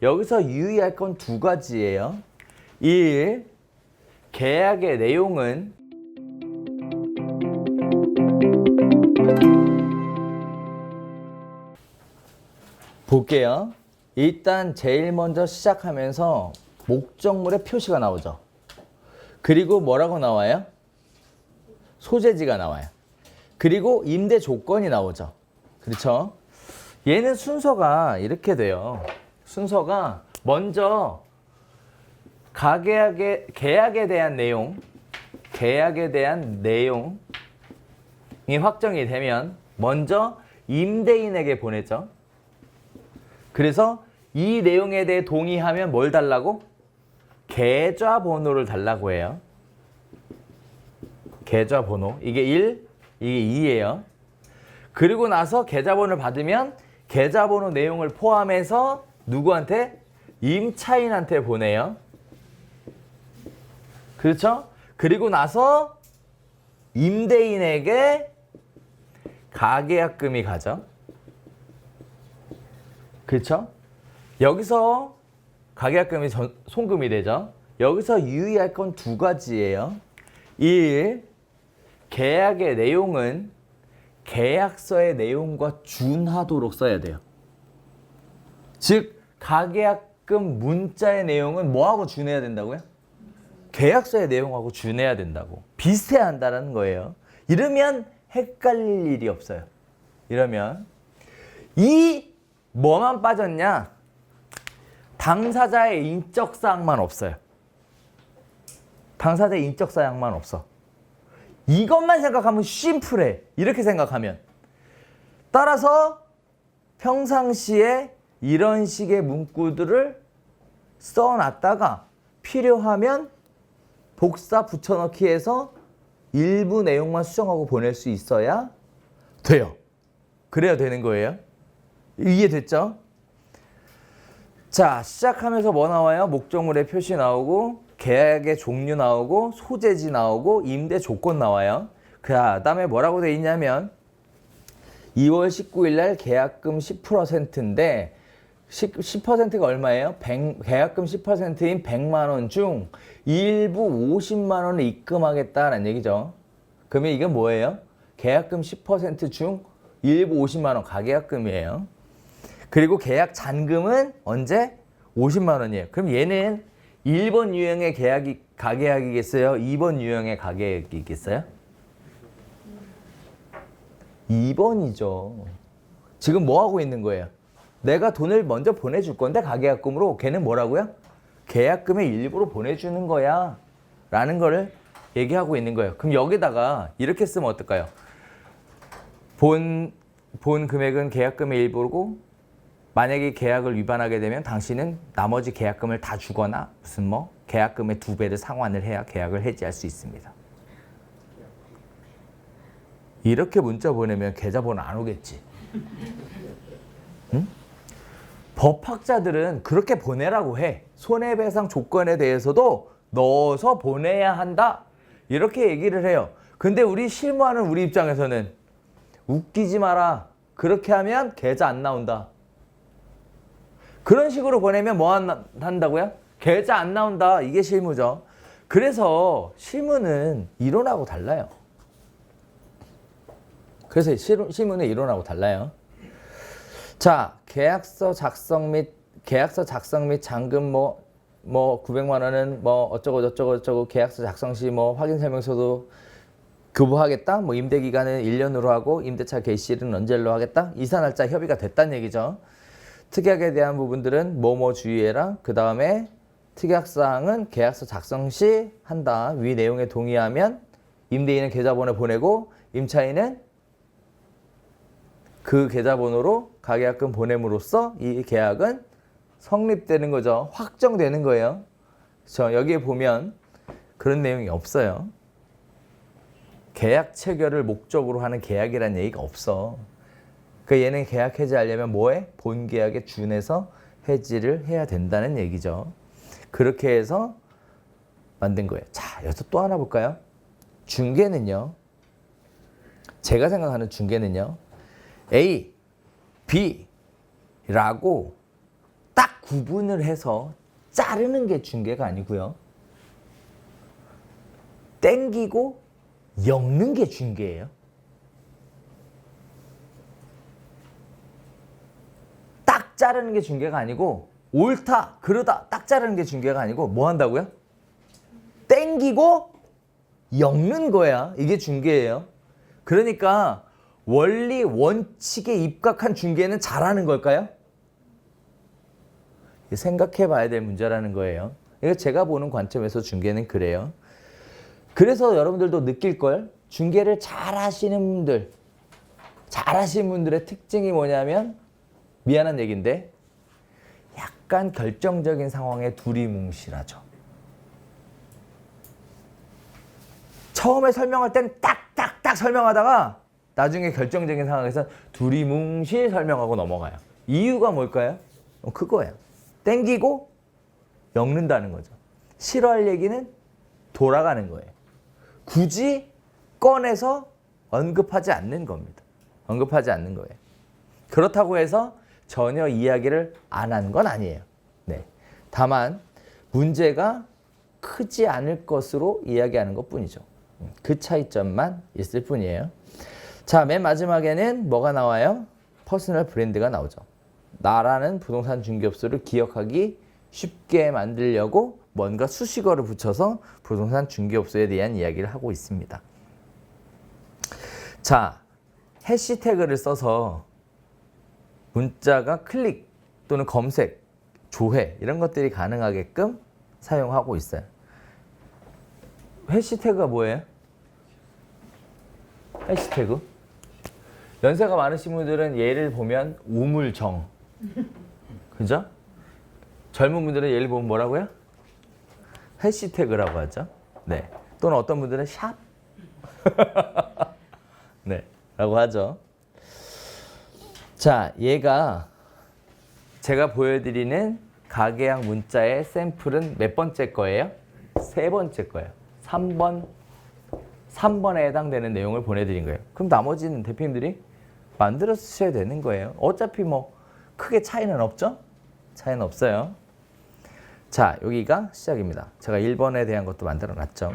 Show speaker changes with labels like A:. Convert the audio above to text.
A: 여기서 유의할 건 두 가지예요. 1. 계약의 내용은 볼게요. 일단 제일 먼저 시작하면서 목적물의 표시가 나오죠. 그리고 뭐라고 나와요? 소재지가 나와요. 그리고 임대 조건이 나오죠. 그렇죠? 얘는 순서가 이렇게 돼요. 순서가 먼저 계약에 대한 내용이 확정이 되면 먼저 임대인에게 보내죠. 그래서 이 내용에 대해 동의하면 뭘 달라고? 계좌번호를 달라고 해요. 계좌번호. 이게 1, 이게 2예요. 그리고 나서 계좌번호를 받으면 계좌번호 내용을 포함해서 누구한테? 임차인한테 보내요. 그렇죠? 그리고 나서 임대인에게 가계약금이 가죠. 그렇죠? 여기서 가계약금이 송금이 되죠. 여기서 유의할 건 두 가지예요. 1. 계약의 내용은 계약서의 내용과 준하도록 써야 돼요. 즉 가계약금 문자의 내용은 뭐하고 준해야 된다고요? 계약서의 내용하고 준해야 된다고. 비슷해야 한다는 거예요. 이러면 헷갈릴 일이 없어요. 이러면 이 뭐만 빠졌냐? 당사자의 인적사항만 없어요. 당사자의 인적사항만 없어. 이것만 생각하면 심플해. 이렇게 생각하면. 따라서 평상시에 이런 식의 문구들을 써놨다가 필요하면 복사 붙여넣기 해서 일부 내용만 수정하고 보낼 수 있어야 돼요. 그래야 되는 거예요. 이해됐죠? 자, 시작하면서 뭐 나와요? 목적물의 표시 나오고 계약의 종류 나오고 소재지 나오고 임대 조건 나와요. 그 다음에 뭐라고 돼 있냐면 2월 19일 날 계약금 10%인데 10%가 얼마예요? 계약금 10%인 100만 원 중 일부 50만 원을 입금하겠다라는 얘기죠. 그러면 이게 뭐예요? 계약금 10% 중 일부 50만 원 가계약금이에요. 그리고 계약 잔금은 언제? 50만 원이에요. 그럼 얘는 1번 유형의 가계약이겠어요? 2번 유형의 가계약이겠어요? 2번이죠. 지금 뭐 하고 있는 거예요? 내가 돈을 먼저 보내줄 건데 가계약금으로 걔는 뭐라고요? 계약금의 일부로 보내주는 거야 라는 거를 얘기하고 있는 거예요. 그럼 여기다가 이렇게 쓰면 어떨까요? 본 금액은 계약금의 일부고 만약에 계약을 위반하게 되면 당신은 나머지 계약금을 다 주거나 무슨 계약금의 2배를 상환을 해야 계약을 해지할 수 있습니다. 이렇게 문자 보내면 계좌번호 안 오겠지. 응? 법학자들은 그렇게 보내라고 해. 손해배상 조건에 대해서도 넣어서 보내야 한다. 이렇게 얘기를 해요. 근데 우리 실무하는 우리 입장에서는 웃기지 마라. 그렇게 하면 계좌 안 나온다. 그런 식으로 보내면 뭐 한다고요? 계좌 안 나온다. 이게 실무죠. 그래서 실무는 이론하고 달라요. 그래서 실무는 이론하고 달라요. 자, 계약서 작성 및 잔금 900만 원은 어쩌고 계약서 작성 시 확인 설명서도 교부하겠다. 임대 기간은 1년으로 하고 임대차 개시일은 언제로 하겠다. 이사 날짜 협의가 됐다는 얘기죠. 특약에 대한 부분들은 뭐뭐 주의해라. 그 다음에 특약사항은 계약서 작성 시 한다. 위 내용에 동의하면 임대인은 계좌번호 보내고 임차인은 그 계좌번호로 가계약금 보냄으로써 이 계약은 성립되는 거죠. 확정되는 거예요. 그렇죠? 여기에 보면 그런 내용이 없어요. 계약 체결을 목적으로 하는 계약이라는 얘기가 없어. 그러니까 얘는 계약 해지하려면 뭐해? 본 계약에 준해서 해지를 해야 된다는 얘기죠. 그렇게 해서 만든 거예요. 자, 여기서 또 하나 볼까요? 중개는요. 제가 생각하는 중개는요. A, B라고 딱 구분을 해서 자르는 게 중개가 아니고요. 땡기고 엮는 게 중개예요. 딱 자르는 게 중개가 아니고 옳다, 그러다 딱 자르는 게 중개가 아니고 뭐 한다고요? 땡기고 엮는 거야. 이게 중개예요. 그러니까 원리 원칙에 입각한 중개는 잘하는 걸까요? 생각해 봐야 될 문제라는 거예요. 이거 제가 보는 관점에서 중개는 그래요. 그래서 여러분들도 느낄걸? 중개를 잘하시는 분들, 잘하시는 분들의 특징이 뭐냐면 미안한 얘기인데 약간 결정적인 상황에 두리뭉실하죠. 처음에 설명할 땐 딱딱딱 설명하다가 나중에 결정적인 상황에서 두리뭉실 설명하고 넘어가요. 이유가 뭘까요? 그거예요. 땡기고 엮는다는 거죠. 싫어할 얘기는 돌아가는 거예요. 굳이 꺼내서 언급하지 않는 겁니다. 언급하지 않는 거예요. 그렇다고 해서 전혀 이야기를 안 한 건 아니에요. 네. 다만 문제가 크지 않을 것으로 이야기하는 것뿐이죠. 그 차이점만 있을 뿐이에요. 자, 맨 마지막에는 뭐가 나와요? 퍼스널 브랜드가 나오죠. 나라는 부동산 중개업소를 기억하기 쉽게 만들려고 뭔가 수식어를 붙여서 부동산 중개업소에 대한 이야기를 하고 있습니다. 자, 해시태그를 써서 문자가 클릭 또는 검색, 조회 이런 것들이 가능하게끔 사용하고 있어요. 해시태그가 뭐예요? 해시태그? 연세가 많으신 분들은 얘를 보면 우물정, 그죠? 젊은 분들은 얘를 보면 뭐라고요? 해시태그라고 하죠. 네. 또는 어떤 분들은 샵, 네, 라고 하죠. 자, 얘가 제가 보여드리는 가계약 문자의 샘플은 몇 번째 거예요? 세 번째 거예요. 3번에 해당되는 내용을 보내드린 거예요. 그럼 나머지는 대표님들이 만들어 쓰셔야 되는 거예요. 어차피 뭐 크게 차이는 없죠? 차이는 없어요. 자, 여기가 시작입니다. 제가 1번에 대한 것도 만들어 놨죠.